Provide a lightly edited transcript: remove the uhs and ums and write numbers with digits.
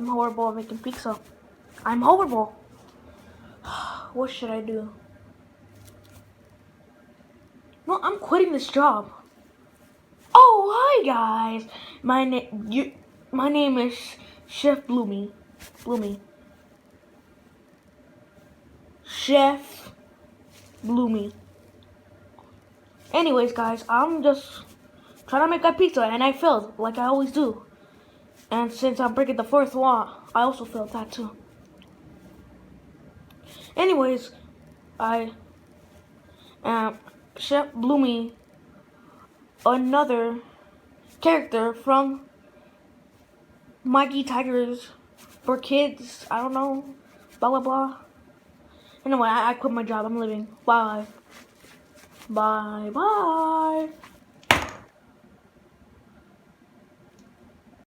I'm horrible at making pizza. I'm horrible. What should I do? No, I'm quitting this job. Oh, hi guys. My name is Chef Bloomy. Bloomy. Chef Bloomy. Anyways, guys, I'm just trying to make a pizza, and I failed, like I always do. And since I'm breaking the fourth wall, I also failed that too. Anyways, I am Chef Bloomy, another character from Mikey Tigers for kids. I don't know, blah blah blah. Anyway, I quit my job. I'm leaving. Bye. Bye bye.